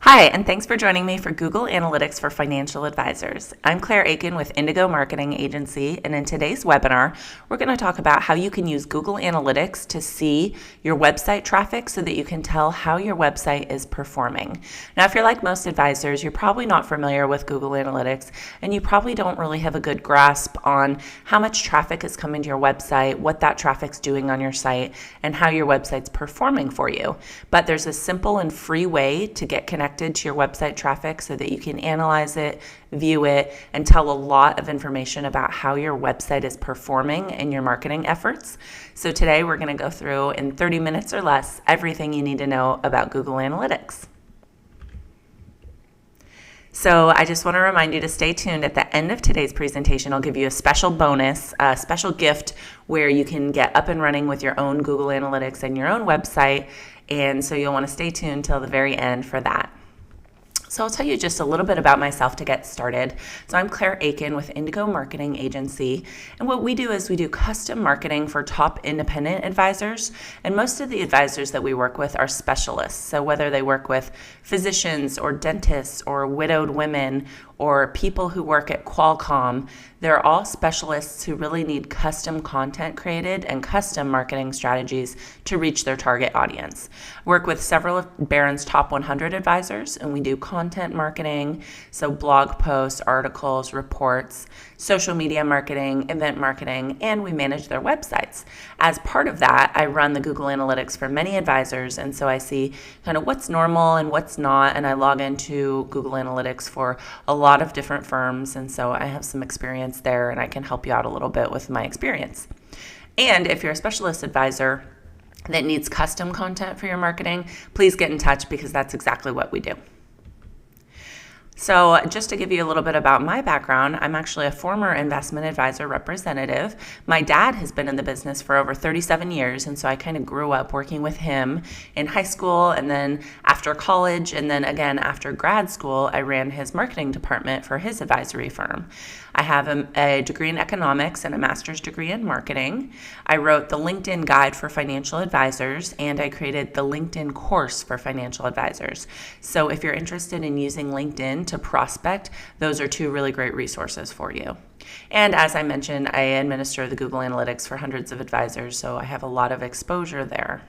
Hi, and thanks for joining me for Google Analytics for Financial Advisors. I'm Claire Akin with Indigo Marketing Agency, and in today's webinar, we're going to talk about how you can use Google Analytics to see your website traffic so that you can tell how your website is performing. Now, if you're like most advisors, you're probably not familiar with Google Analytics, and you probably don't really have a good grasp on how much traffic is coming to your website, what that traffic's doing on your site, and how your website's performing for you. But there's a simple and free way to get connected to your website traffic so that you can analyze it, view it, and tell a lot of information about how your website is performing in your marketing efforts. So today we're going to go through in 30 minutes or less everything you need to know about Google Analytics. So I just want to remind you to stay tuned. At the end of today's presentation, I'll give you a special bonus, a special gift where you can get up and running with your own Google Analytics and your own website. And so you'll want to stay tuned till the very end for that. So I'll tell you just a little bit about myself to get started. So I'm Claire Akin with Indigo Marketing Agency, and what we do is we do custom marketing for top independent advisors, and most of the advisors that we work with are specialists. So whether they work with physicians or dentists or widowed women or people who work at Qualcomm, they're all specialists who really need custom content created and custom marketing strategies to reach their target audience. I work with several of Barron's top 100 advisors, and we do content marketing, so blog posts, articles, reports, social media marketing, event marketing, and we manage their websites. As part of that, I run the Google Analytics for many advisors, and so I see kind of what's normal and what's not, and I log into Google Analytics for a lot of different firms, and so I have some experience there, and I can help you out a little bit with my experience. And if you're a specialist advisor that needs custom content for your marketing, please get in touch because that's exactly what we do. So just to give you a little bit about my background, I'm actually a former investment advisor representative. My dad has been in the business for over 37 years, and so I kind of grew up working with him in high school, and then after college, and then again after grad school, I ran his marketing department for his advisory firm. I have a degree in economics and a master's degree in marketing. I wrote the LinkedIn Guide for Financial Advisors, and I created the LinkedIn course for financial advisors. So if you're interested in using LinkedIn to prospect, those are two really great resources for you. And as I mentioned, I administer the Google Analytics for hundreds of advisors, so I have a lot of exposure there.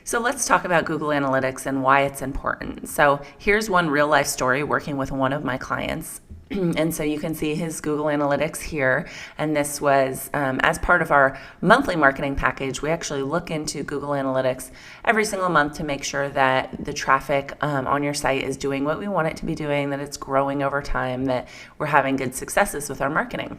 So let's talk about Google Analytics and why it's important. So here's one real life story working with one of my clients. And so you can see his Google Analytics here, and this was as part of our monthly marketing package. We actually look into Google Analytics every single month to make sure that the traffic on your site is doing what we want it to be doing, that it's growing over time, that we're having good successes with our marketing.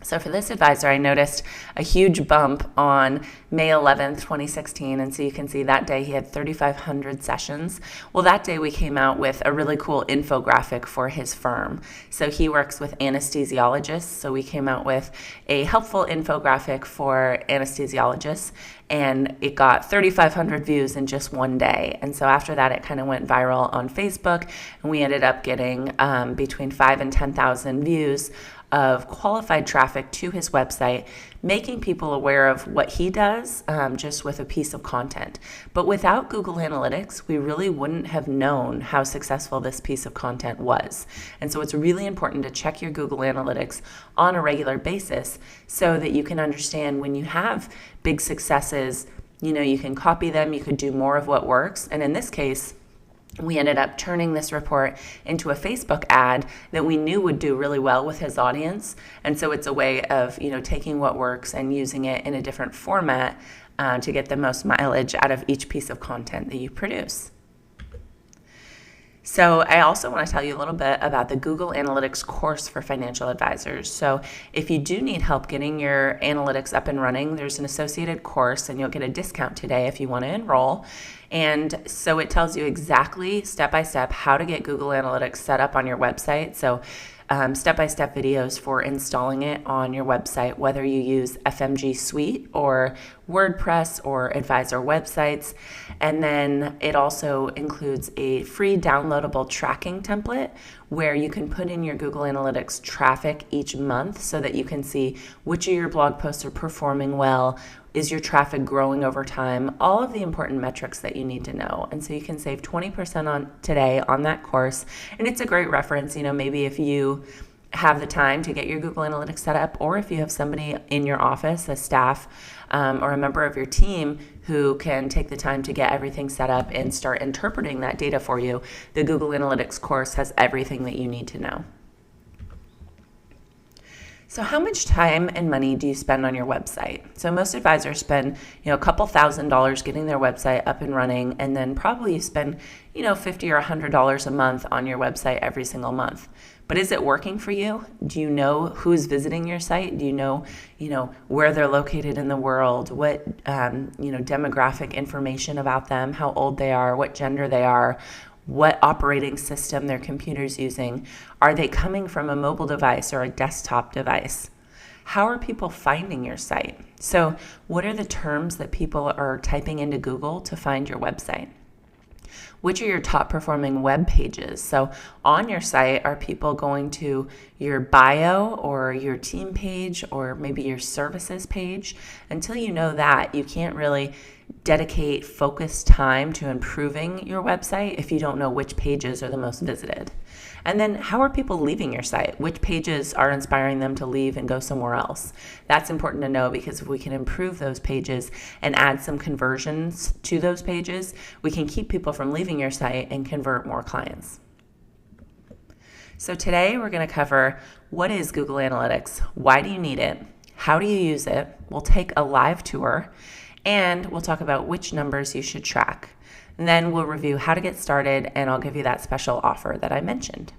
So for this advisor, I noticed a huge bump on May 11th, 2016, and so you can see that day he had 3,500 sessions. Well, that day we came out with a really cool infographic for his firm. So he works with anesthesiologists, so we came out with a helpful infographic for anesthesiologists, and it got 3,500 views in just one day. And so after that, it kind of went viral on Facebook, and we ended up getting between 5,000 and 10,000 views of qualified traffic to his website, making people aware of what he does just with a piece of content. But without Google Analytics, we really wouldn't have known how successful this piece of content was. And so it's really important to check your Google Analytics on a regular basis so that you can understand when you have big successes, you can copy them, you could do more of what works. And in this case, we ended up turning this report into a Facebook ad that we knew would do really well with his audience. And so it's a way of, taking what works and using it in a different format to get the most mileage out of each piece of content that you produce. So I also want to tell you a little bit about the Google Analytics course for financial advisors. So if you do need help getting your analytics up and running, there's an associated course, and you'll get a discount today if you want to enroll. And so it tells you exactly step-by-step how to get Google Analytics set up on your website. So step-by-step videos for installing it on your website, whether you use FMG Suite or WordPress or Advisor websites. And then it also includes a free downloadable tracking template where you can put in your Google Analytics traffic each month so that you can see which of your blog posts are performing well, Is your traffic growing over time? All of the important metrics that you need to know. And so you can save 20% on today on that course. And it's a great reference, maybe if you have the time to get your Google Analytics set up, or if you have somebody in your office, a staff, or a member of your team who can take the time to get everything set up and start interpreting that data for you, the Google Analytics course has everything that you need to know. So how much time and money do you spend on your website? So most advisors spend, a couple $1,000s getting their website up and running, and then probably you spend, $50 or $100 a month on your website every single month. But is it working for you? Do you know who's visiting your site? Do you know, where they're located in the world? What, demographic information about them? How old they are? What gender they are? What operating system their computer's using? Are they coming from a mobile device or a desktop device? How are people finding your site? So what are the terms that people are typing into Google to find your website? Which are your top performing web pages? So on your site, are people going to your bio or your team page or maybe your services page? Until you know that, you can't really dedicate focused time to improving your website if you don't know which pages are the most visited. And then how are people leaving your site? Which pages are inspiring them to leave and go somewhere else? That's important to know, because if we can improve those pages and add some conversions to those pages, we can keep people from leaving your site and convert more clients. So today we're going to cover what is Google Analytics, why do you need it, how do you use it, we'll take a live tour, and we'll talk about which numbers you should track. And then we'll review how to get started, and I'll give you that special offer that I mentioned.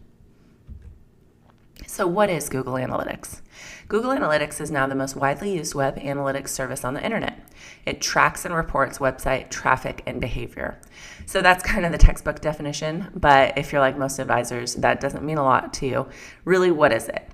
So what is Google Analytics? Google Analytics is now the most widely used web analytics service on the internet. It tracks and reports website traffic and behavior. So that's kind of the textbook definition, but if you're like most advisors, that doesn't mean a lot to you. Really, what is it?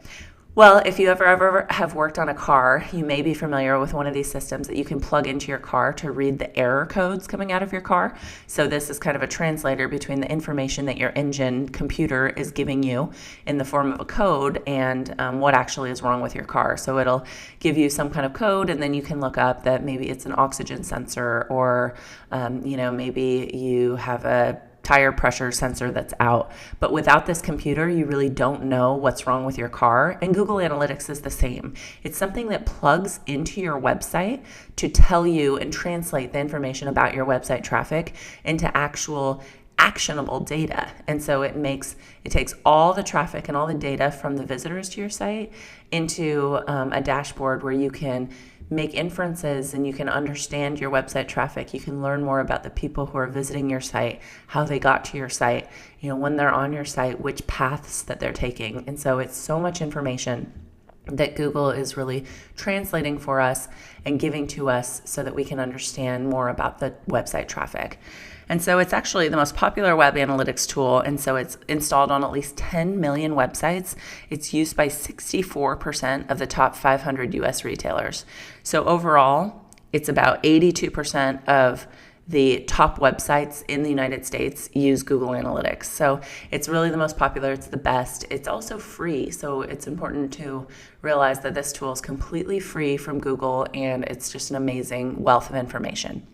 Well, if you ever have worked on a car, you may be familiar with one of these systems that you can plug into your car to read the error codes coming out of your car. So this is kind of a translator between the information that your engine computer is giving you in the form of a code and what actually is wrong with your car. So it'll give you some kind of code, and then you can look up that maybe it's an oxygen sensor, or maybe you have a tire pressure sensor that's out. But without this computer, you really don't know what's wrong with your car. And Google Analytics is the same. It's something that plugs into your website to tell you and translate the information about your website traffic into actual actionable data. And so it takes all the traffic and all the data from the visitors to your site into a dashboard where you can make inferences and you can understand your website traffic. You can learn more about the people who are visiting your site, how they got to your site, when they're on your site, which paths that they're taking. And so it's so much information that Google is really translating for us and giving to us so that we can understand more about the website traffic. And so it's actually the most popular web analytics tool, and so it's installed on at least 10 million websites. It's used by 64% of the top 500 US retailers. So overall, it's about 82% of the top websites in the United States use Google Analytics. So it's really the most popular, it's the best. It's also free, so it's important to realize that this tool is completely free from Google, and it's just an amazing wealth of information.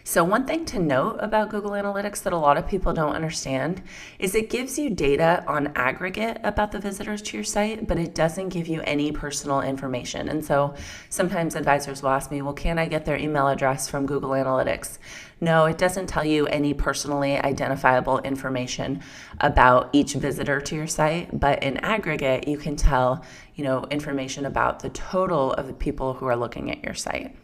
So one thing to note about Google Analytics that a lot of people don't understand is it gives you data on aggregate about the visitors to your site, but it doesn't give you any personal information. And so sometimes advisors will ask me, well, can I get their email address from Google Analytics? No, it doesn't tell you any personally identifiable information about each visitor to your site, but in aggregate, you can tell, information about the total of the people who are looking at your site.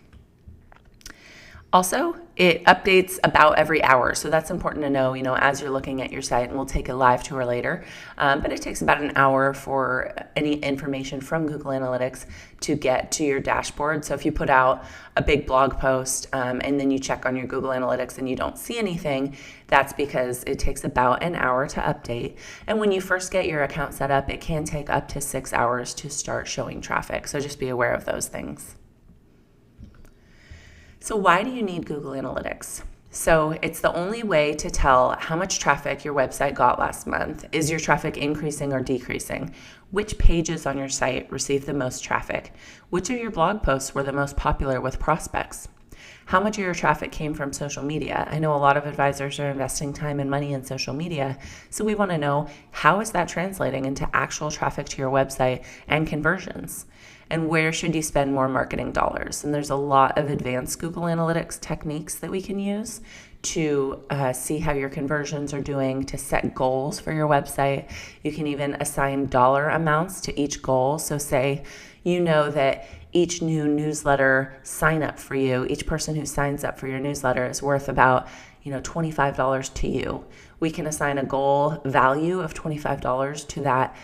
Also, it updates about every hour, so that's important to know, as you're looking at your site, and we'll take a live tour later, but it takes about an hour for any information from Google Analytics to get to your dashboard. So if you put out a big blog post and then you check on your Google Analytics and you don't see anything, that's because it takes about an hour to update. And when you first get your account set up, it can take up to 6 hours to start showing traffic, so just be aware of those things. So why do you need Google Analytics? So it's the only way to tell how much traffic your website got last month. Is your traffic increasing or decreasing? Which pages on your site received the most traffic? Which of your blog posts were the most popular with prospects? How much of your traffic came from social media? I know a lot of advisors are investing time and money in social media, so we want to know, how is that translating into actual traffic to your website and conversions? And where should you spend more marketing dollars? And there's a lot of advanced Google Analytics techniques that we can use to see how your conversions are doing, to set goals for your website. You can even assign dollar amounts to each goal. So say you know that each new newsletter sign up for you, each person who signs up for your newsletter is worth about $25 to you. We can assign a goal value of $25 to that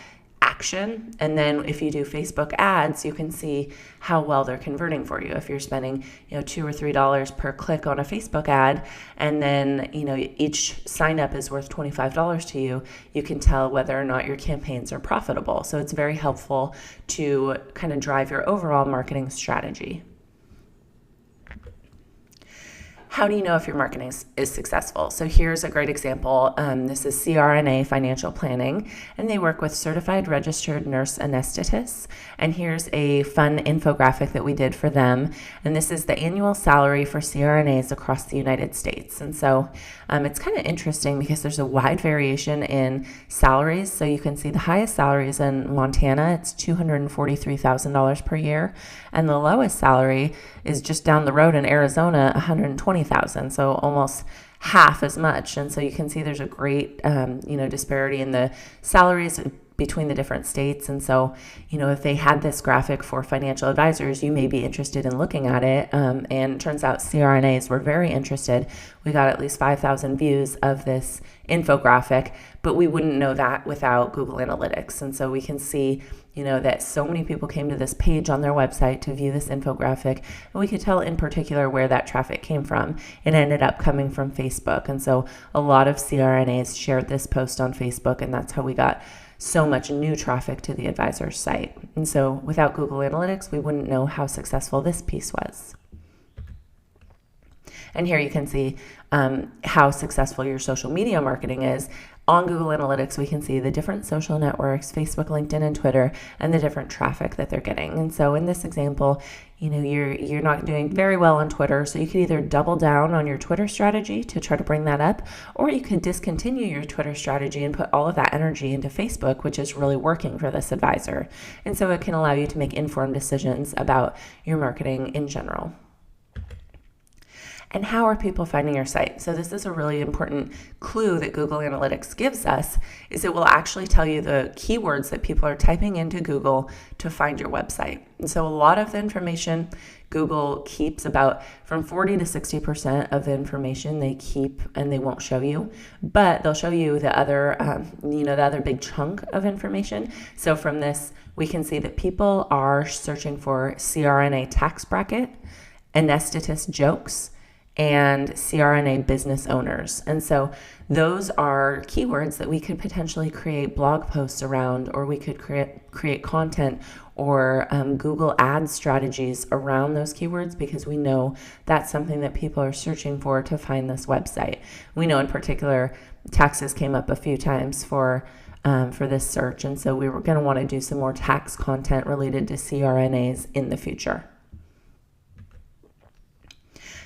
action. And then if you do Facebook ads, you can see how well they're converting for you. If you're spending, $2 or $3 per click on a Facebook ad, and then, each sign up is worth $25 to you, you can tell whether or not your campaigns are profitable. So it's very helpful to kind of drive your overall marketing strategy. How do you know if your marketing is successful? So here's a great example. This is CRNA Financial Planning, and they work with certified registered nurse anesthetists. And here's a fun infographic that we did for them. And this is the annual salary for CRNAs across the United States. And so it's kind of interesting because there's a wide variation in salaries. So you can see the highest salaries in Montana, it's $243,000 per year. And the lowest salary is just down the road in Arizona, $120,000, so almost half as much. And so you can see there's a great, disparity in the salaries between the different states. And so, if they had this graphic for financial advisors, you may be interested in looking at it. And it turns out CRNAs were very interested. We got at least 5,000 views of this infographic, but we wouldn't know that without Google Analytics. And so we can see, that so many people came to this page on their website to view this infographic, and we could tell in particular where that traffic came from. It ended up coming from Facebook. And so a lot of CRNAs shared this post on Facebook, and that's how we got so much new traffic to the advisor's site. And so without Google Analytics, we wouldn't know how successful this piece was. And here you can see how successful your social media marketing is. On Google Analytics, we can see the different social networks, Facebook, LinkedIn, and Twitter, and the different traffic that they're getting. And so in this example, you're not doing very well on Twitter, so you could either double down on your Twitter strategy to try to bring that up, or you could discontinue your Twitter strategy and put all of that energy into Facebook, which is really working for this advisor. And so it can allow you to make informed decisions about your marketing in general. And how are people finding your site? So this is a really important clue that Google Analytics gives us, is it will actually tell you the keywords that people are typing into Google to find your website. And so a lot of the information Google keeps, about from 40 to 60% of the information they keep and they won't show you, but they'll show you the other, the other big chunk of information. So from this, we can see that people are searching for CRNA tax bracket, anesthetist jokes, and CRNA business owners. And so those are keywords that we could potentially create blog posts around, or we could create content or Google Ads strategies around those keywords, because we know that's something that people are searching for to find this website. We know in particular taxes came up a few times for this search, and so we were going to want to do some more tax content related to CRNAs in the future.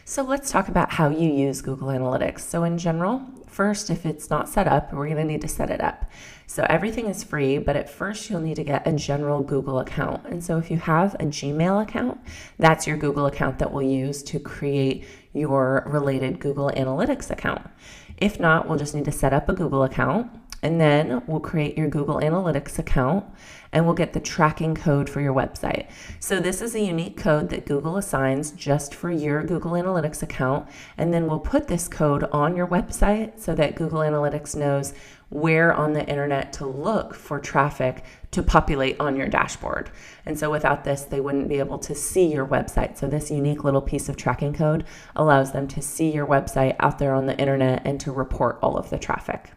So let's talk about how you use Google Analytics. So in general, first, if it's not set up, we're going to need to set it up. So everything is free, but at first you'll need to get a general Google account. And so if you have a Gmail account, that's your Google account that we'll use to create your related Google Analytics account. If not, we'll just need to set up a Google account, and then we'll create your Google Analytics account, and we'll get the tracking code for your website. So this is a unique code that Google assigns just for your Google Analytics account, and then we'll put this code on your website so that Google Analytics knows where on the internet to look for traffic to populate on your dashboard. And so without this, they wouldn't be able to see your website. So this unique little piece of tracking code allows them to see your website out there on the internet and to report all of the traffic.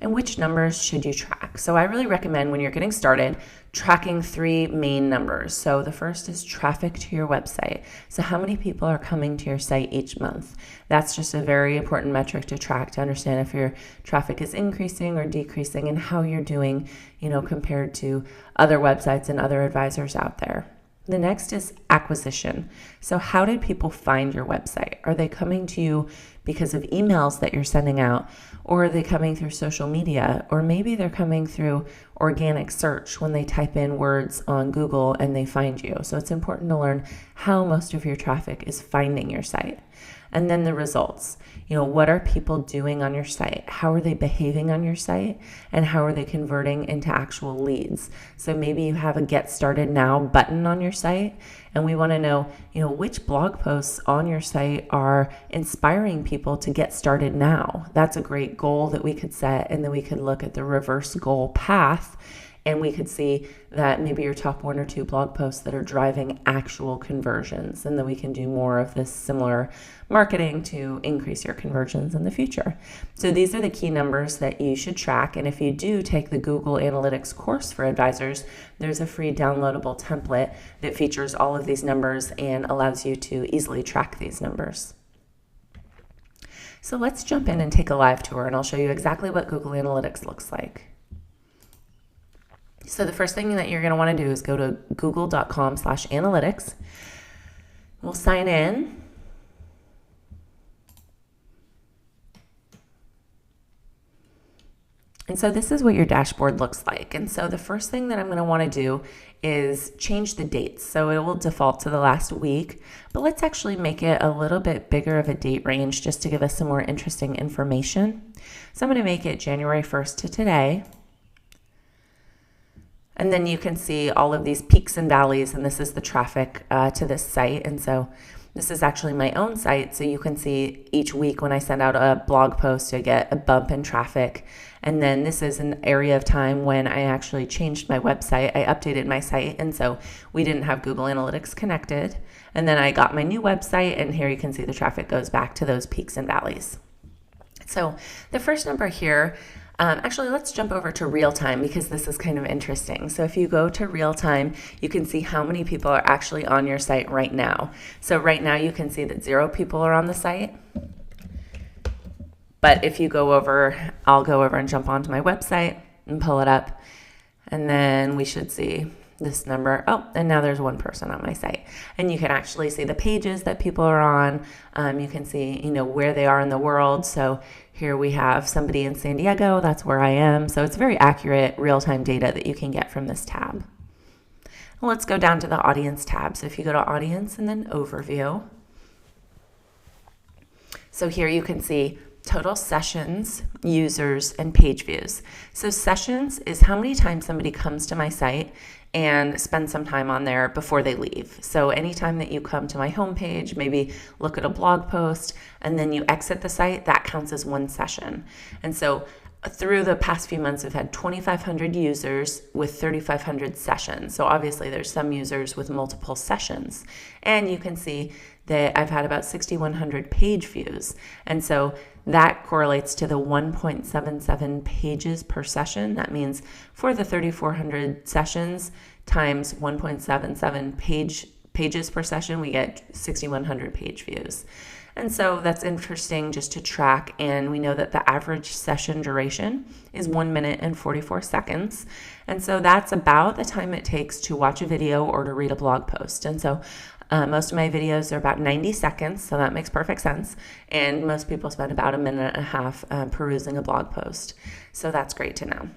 And which numbers should you track? So I really recommend when you're getting started, tracking 3 main numbers. So the first is traffic to your website. So how many people are coming to your site each month? That's just a very important metric to track to understand if your traffic is increasing or decreasing and how you're doing, compared to other websites and other advisors out there. The next is acquisition. So how did people find your website? Are they coming to you because of emails that you're sending out? Or are they coming through social media? Or maybe they're coming through organic search when they type in words on Google and they find you. So it's important to learn how most of your traffic is finding your site. And then the results. What are people doing on your site? How are they behaving on your site? And how are they converting into actual leads? So maybe you have a Get Started Now button on your site, and we want to know, which blog posts on your site are inspiring people to get started now. That's a great goal that we could set, and then we could look at the reverse goal path, and we could see that maybe your top 1 or 2 blog posts that are driving actual conversions. And then we can do more of this similar marketing to increase your conversions in the future. So these are the key numbers that you should track. And if you do take the Google Analytics course for advisors, there's a free downloadable template that features all of these numbers and allows you to easily track these numbers. So let's jump in and take a live tour, and I'll show you exactly what Google Analytics looks like. So the first thing that you're going to want to do is go to google.com/analytics. We'll sign in. And so this is what your dashboard looks like. And so the first thing that I'm going to want to do is change the dates. So it will default to the last week, but let's actually make it a little bit bigger of a date range just to give us some more interesting information. So I'm going to make it January 1st to today. And then you can see all of these peaks and valleys, and this is the traffic to this site. And so this is actually my own site, so you can see each week when I send out a blog post, I get a bump in traffic. And then this is an area of time when I actually changed my website. I updated my site, and so we didn't have Google Analytics connected. And then I got my new website, and here you can see the traffic goes back to those peaks and valleys. So the first number here, actually, let's jump over to RealTime because this is kind of interesting. So if you go to RealTime, you can see how many people are actually on your site right now. So right now you can see that 0 people are on the site. But if you go over, I'll go over and jump onto my website and pull it up. And then we should see this number. Oh, and now there's 1 person on my site. And you can actually see the pages that people are on. You can see, where they are in the world. So here we have somebody in San Diego. That's where I am. So it's very accurate real-time data that you can get from this tab. Let's go down to the audience tab. So if you go to audience and then overview. So here you can see total sessions, users, and page views. So sessions is how many times somebody comes to my site and spend some time on there before they leave. So anytime that you come to my homepage, maybe look at a blog post, and then you exit the site, that counts as 1 session. And so through the past few months, I've had 2,500 users with 3,500 sessions. So obviously there's some users with multiple sessions. And you can see that I've had about 6,100 page views. And so that correlates to the 1.77 pages per session. That means for the 3,400 sessions times 1.77 pages per session, we get 6,100 page views. And so that's interesting just to track. And we know that the average session duration is 1 minute and 44 seconds. And so that's about the time it takes to watch a video or to read a blog post. And so most of my videos are about 90 seconds, so that makes perfect sense. And most people spend about 1.5 minutes perusing a blog post. So that's great to know.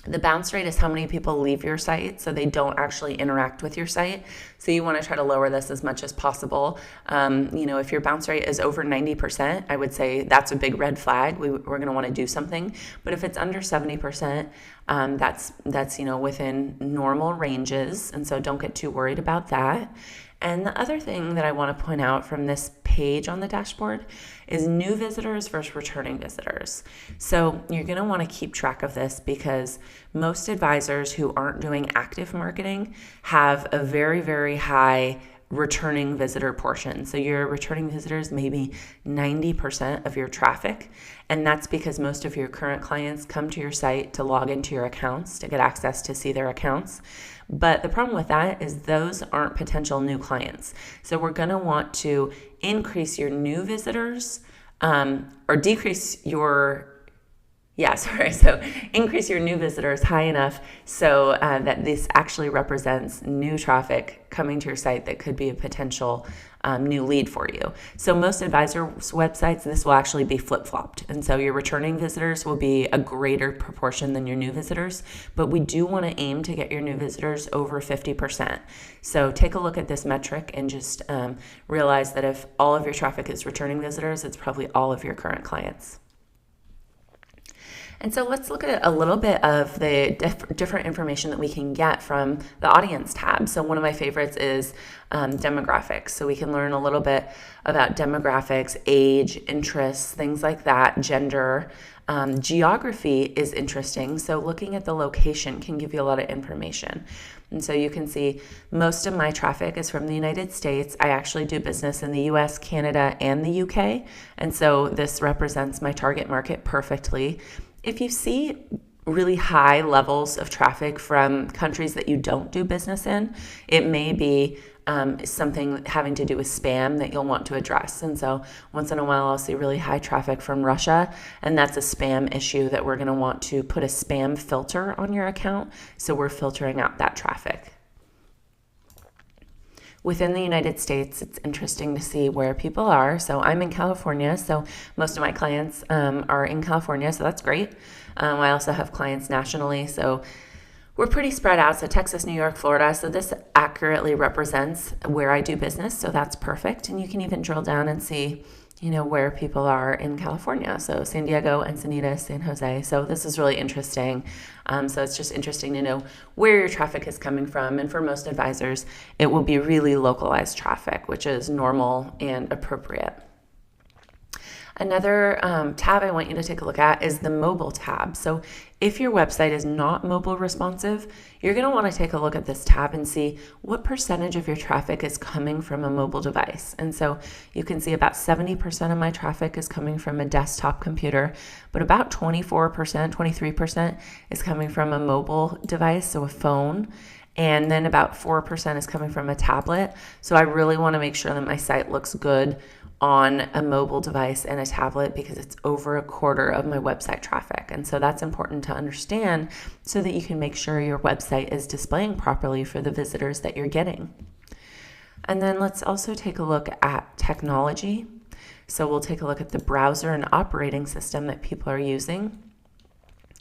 The bounce rate is how many people leave your site, so they don't actually interact with your site. So you want to try to lower this as much as possible. If your bounce rate is over 90%, I would say that's a big red flag. We're going to want to do something. But if it's under 70%, that's within normal ranges, and so don't get too worried about that. And the other thing that I want to point out from this page on the dashboard is new visitors versus returning visitors. So you're going to want to keep track of this because most advisors who aren't doing active marketing have a very, very high returning visitor portion. So your returning visitors may be 90% of your traffic, and that's because most of your current clients come to your site to log into your accounts to get access to see their accounts. But the problem with that is those aren't potential new clients. So we're going to want to increase your new visitors or decrease your So increase your new visitors high enough so that this actually represents new traffic coming to your site that could be a potential new lead for you. So most advisors' websites, this will actually be flip-flopped. And so your returning visitors will be a greater proportion than your new visitors, but we do want to aim to get your new visitors over 50%. So take a look at this metric and just realize that if all of your traffic is returning visitors, it's probably all of your current clients. And so let's look at a little bit of the different information that we can get from the audience tab. So one of my favorites is demographics. So we can learn a little bit about demographics, age, interests, things like that, gender. Geography is interesting. So looking at the location can give you a lot of information. And so you can see most of my traffic is from the United States. I actually do business in the US, Canada, and the UK. And so this represents my target market perfectly. If you see really high levels of traffic from countries that you don't do business in, it may be something having to do with spam that you'll want to address. And so once in a while, I'll see really high traffic from Russia, and that's a spam issue that we're going to want to put a spam filter on your account. So we're filtering out that traffic. Within the United States, it's interesting to see where people are. So I'm in California, so most of my clients are in California, so that's great. I also have clients nationally, so we're pretty spread out. So Texas, New York, Florida. So this accurately represents where I do business, so that's perfect. And you can even drill down and see, where people are in California. So San Diego, Encinitas, San Jose. So this is really interesting. So it's just interesting to know where your traffic is coming from. And for most advisors, it will be really localized traffic, which is normal and appropriate. Another tab I want you to take a look at is the mobile tab. So if your website is not mobile responsive, you're going to want to take a look at this tab and see what percentage of your traffic is coming from a mobile device. And so you can see about 70% of my traffic is coming from a desktop computer, but about 24%, 23% is coming from a mobile device, so a phone. And then about 4% is coming from a tablet. So I really want to make sure that my site looks good on a mobile device and a tablet because it's over a quarter of my website traffic. And so that's important to understand so that you can make sure your website is displaying properly for the visitors that you're getting. And then let's also take a look at technology. So we'll take a look at the browser and operating system that people are using.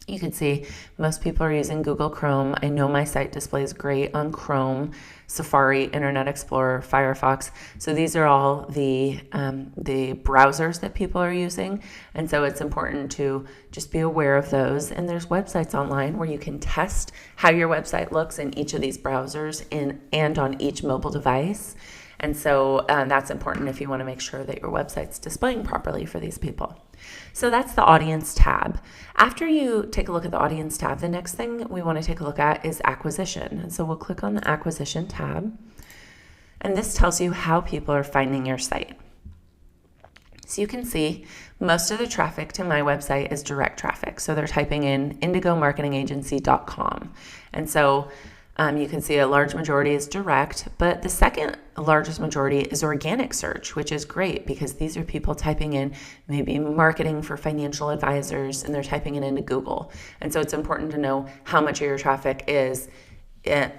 You can see most people are using Google Chrome. I know my site displays great on Chrome, Safari, Internet Explorer, Firefox. So these are all the browsers that people are using. And so it's important to just be aware of those. And there's websites online where you can test how your website looks in each of these browsers and on each mobile device. And so that's important if you want to make sure that your website's displaying properly for these people. So that's the audience tab. After you take a look at the audience tab, the next thing we want to take a look at is acquisition. And so we'll click on the acquisition tab. And this tells you how people are finding your site. So you can see most of the traffic to my website is direct traffic. So they're typing in indigomarketingagency.com. And so you can see a large majority is direct, but the second largest majority is organic search, which is great because these are people typing in maybe marketing for financial advisors and they're typing it into Google. And so it's important to know how much of your traffic is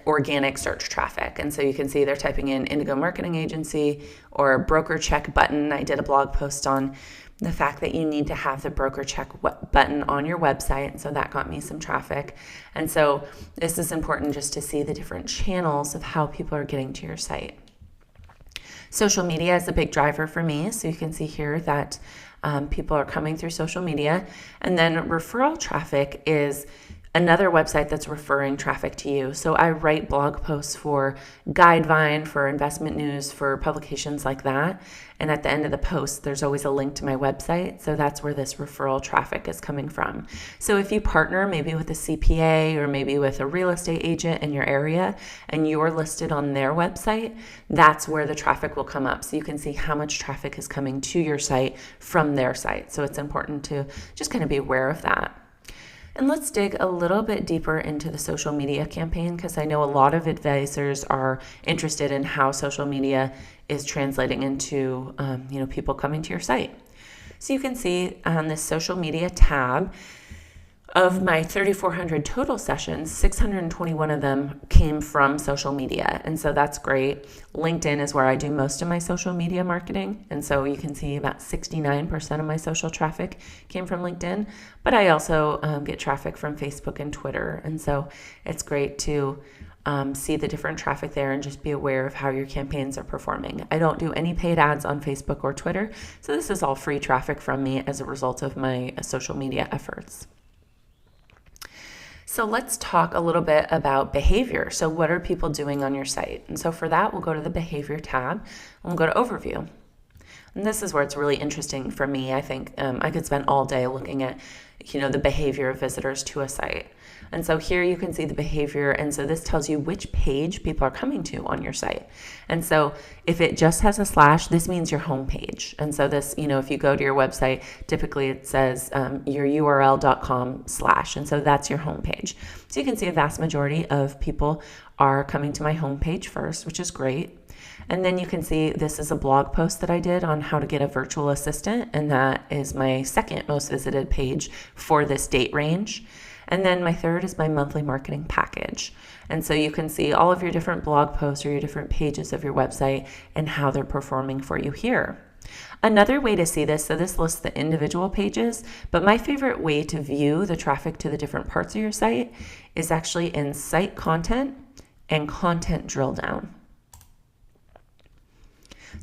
organic search traffic. And so you can see they're typing in Indigo Marketing Agency or broker check button. I did a blog post on the fact that you need to have the broker check button on your website. And so that got me some traffic. And so this is important just to see the different channels of how people are getting to your site. Social media is a big driver for me. So you can see here that people are coming through social media. And then referral traffic is another website that's referring traffic to you. So I write blog posts for Guidevine, for investment news, for publications like that. And at the end of the post, there's always a link to my website. So that's where this referral traffic is coming from. So if you partner maybe with a CPA or maybe with a real estate agent in your area and you're listed on their website, that's where the traffic will come up. So you can see how much traffic is coming to your site from their site. So it's important to just kind of be aware of that. And let's dig a little bit deeper into the social media campaign, because I know a lot of advisors are interested in how social media is translating into people coming to your site. So you can see on this social media tab, of my 3,400 total sessions, 621 of them came from social media. And so that's great. LinkedIn is where I do most of my social media marketing. And so you can see about 69% of my social traffic came from LinkedIn. But I also get traffic from Facebook and Twitter. And so it's great to see the different traffic there and just be aware of how your campaigns are performing. I don't do any paid ads on Facebook or Twitter. So this is all free traffic from me as a result of my social media efforts. So let's talk a little bit about behavior. So what are people doing on your site? And so for that, we'll go to the behavior tab and we'll go to overview. And this is where it's really interesting for me. I think I could spend all day looking at, the behavior of visitors to a site. And so here you can see the behavior. And so this tells you which page people are coming to on your site. And so if it just has a slash, this means your home page. And so this, if you go to your website, typically it says your url.com/. And so that's your home page. So you can see a vast majority of people are coming to my home page first, which is great. And then you can see this is a blog post that I did on how to get a virtual assistant. And that is my second most visited page for this date range. And then my third is my monthly marketing package. And so you can see all of your different blog posts or your different pages of your website and how they're performing for you here. Another way to see this, so this lists the individual pages, but my favorite way to view the traffic to the different parts of your site is actually in site content and content drill down.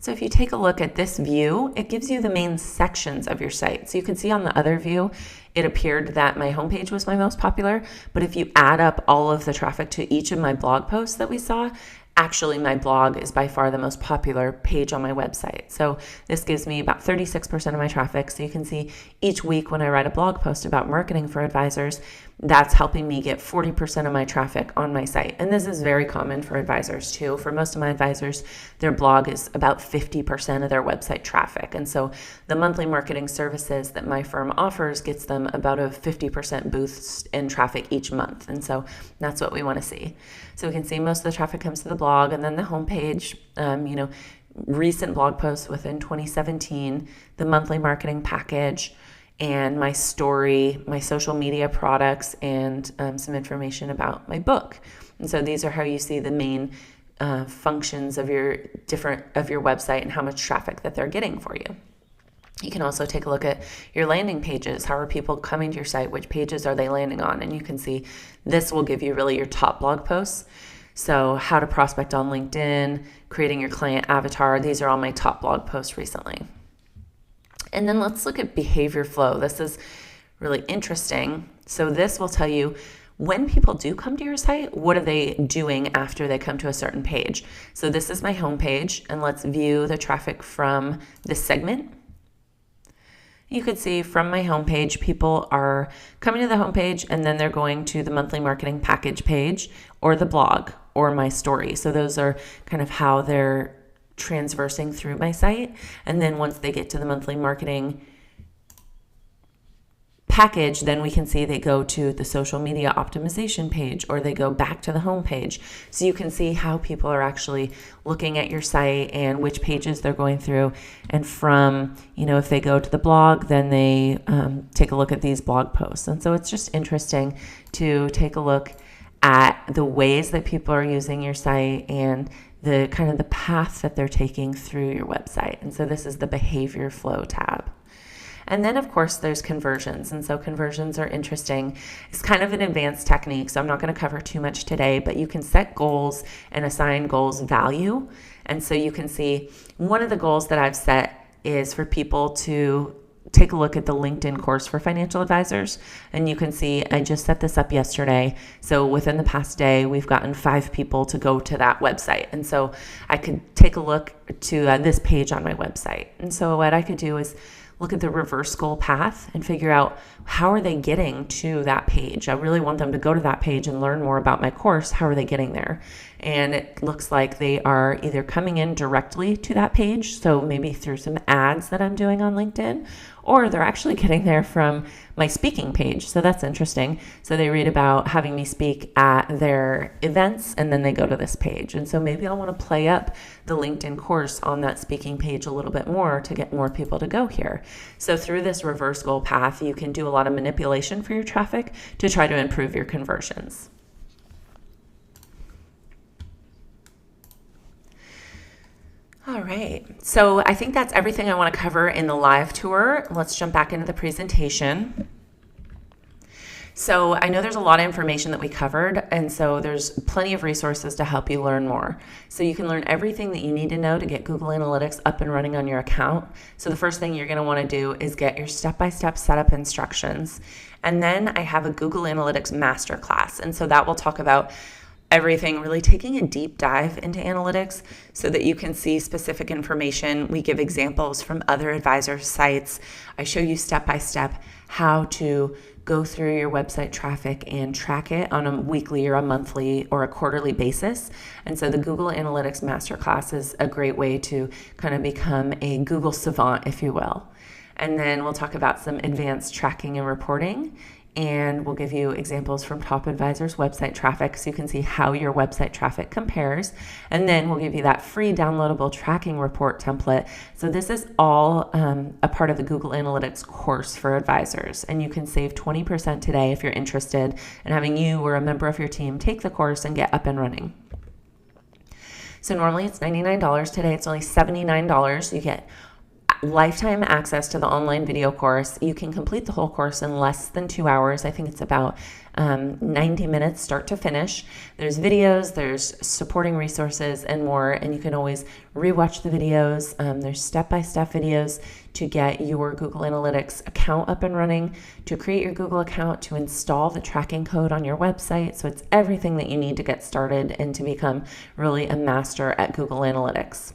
So if you take a look at this view, it gives you the main sections of your site. So you can see on the other view, it appeared that my homepage was my most popular, but if you add up all of the traffic to each of my blog posts that we saw, actually my blog is by far the most popular page on my website. So this gives me about 36% of my traffic. So you can see each week when I write a blog post about marketing for advisors, that's helping me get 40% of my traffic on my site. And this is very common for advisors too. For most of my advisors, their blog is about 50% of their website traffic. And so the monthly marketing services that my firm offers gets them about a 50% boost in traffic each month. And so that's what we want to see. So we can see most of the traffic comes to the blog and then the homepage, recent blog posts within 2017, the monthly marketing package, and my story, my social media products, and some information about my book. And so these are how you see the main functions of your website and how much traffic that they're getting for you. You can also take a look at your landing pages. How are people coming to your site? Which pages are they landing on? And you can see this will give you really your top blog posts. So how to prospect on LinkedIn, creating your client avatar. These are all my top blog posts recently. And then let's look at behavior flow. This is really interesting. So this will tell you when people do come to your site, what are they doing after they come to a certain page? So this is my home page, and let's view the traffic from this segment. You could see from my homepage, people are coming to the homepage and then they're going to the monthly marketing package page or the blog or my story. So those are kind of how they're transversing through my site. And then once they get to the monthly marketing package, then we can see they go to the social media optimization page or they go back to the home page. So you can see how people are actually looking at your site and which pages they're going through. And from, if they go to the blog, then they take a look at these blog posts. And so it's just interesting to take a look at the ways that people are using your site and the kind of the path that they're taking through your website. And so this is the behavior flow tab. And then, of course, there's conversions. And so conversions are interesting. It's kind of an advanced technique, so I'm not going to cover too much today, but you can set goals and assign goals value. And so you can see one of the goals that I've set is for people to take a look at the LinkedIn course for financial advisors, and you can see I just set this up yesterday. So within the past day, we've gotten 5 people to go to that website. And so I could take a look to this page on my website. And so what I could do is look at the reverse goal path and figure out how are they getting to that page. I really want them to go to that page and learn more about my course. How are they getting there? And it looks like they are either coming in directly to that page, so maybe through some ads that I'm doing on LinkedIn, or they're actually getting there from my speaking page. So that's interesting. So they read about having me speak at their events, and then they go to this page. And so maybe I'll want to play up the LinkedIn course on that speaking page a little bit more to get more people to go here. So through this reverse goal path, you can do a lot of manipulation for your traffic to try to improve your conversions. All right, so I think that's everything I want to cover in the live tour. Let's jump back into the presentation. So I know there's a lot of information that we covered, and so there's plenty of resources to help you learn more. So you can learn everything that you need to know to get Google Analytics up and running on your account. So the first thing you're going to want to do is get your step-by-step setup instructions. And then I have a Google Analytics masterclass, and so that will talk about everything, really taking a deep dive into analytics so that you can see specific information. We give examples from other advisor sites. I show you step-by-step how to go through your website traffic and track it on a weekly or a monthly or a quarterly basis. And so the Google Analytics Masterclass is a great way to kind of become a Google savant, if you will. And then we'll talk about some advanced tracking and reporting. And we'll give you examples from top advisors' website traffic so you can see how your website traffic compares. And then we'll give you that free downloadable tracking report template. So this is all a part of the Google Analytics course for advisors. And you can save 20% today if you're interested in having you or a member of your team take the course and get up and running. So normally it's $99. Today it's only $79. You get lifetime access to the online video course. You can complete the whole course in less than 2 hours. I think it's about 90 minutes start to finish. There's videos, there's supporting resources and more, and you can always rewatch the videos. There's step-by-step videos to get your Google Analytics account up and running, to create your Google account, to install the tracking code on your website. So it's everything that you need to get started and to become really a master at Google Analytics.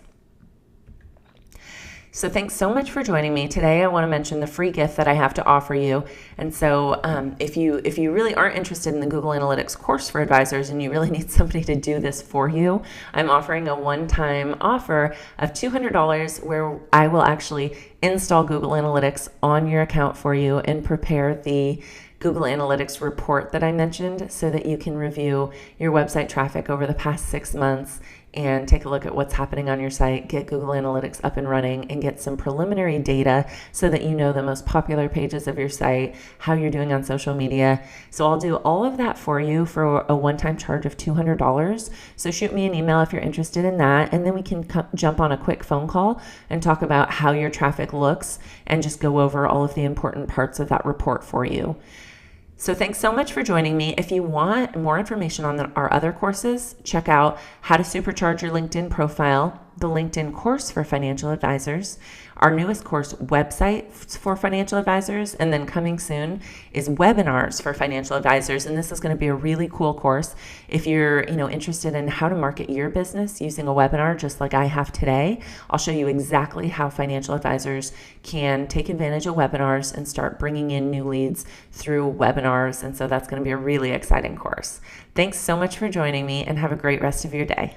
So thanks so much for joining me. Today I want to mention the free gift that I have to offer you. And so if you really aren't interested in the Google Analytics course for advisors and you really need somebody to do this for you, I'm offering a one-time offer of $200 where I will actually install Google Analytics on your account for you and prepare the Google Analytics report that I mentioned so that you can review your website traffic over the past 6 months and take a look at what's happening on your site, get Google Analytics up and running, and get some preliminary data so that you know the most popular pages of your site, how you're doing on social media. So I'll do all of that for you for a one-time charge of $200. So shoot me an email if you're interested in that, and then we can jump on a quick phone call and talk about how your traffic looks and just go over all of the important parts of that report for you. So thanks so much for joining me. If you want more information on our other courses, check out How to Supercharge Your LinkedIn Profile, the LinkedIn course for financial advisors, our newest course, Websites for Financial Advisors, and then coming soon is Webinars for Financial Advisors. And this is going to be a really cool course if you're interested in how to market your business using a webinar just like I have today. I'll show you exactly how financial advisors can take advantage of webinars and start bringing in new leads through webinars. And so that's going to be a really exciting course. Thanks so much for joining me and have a great rest of your day.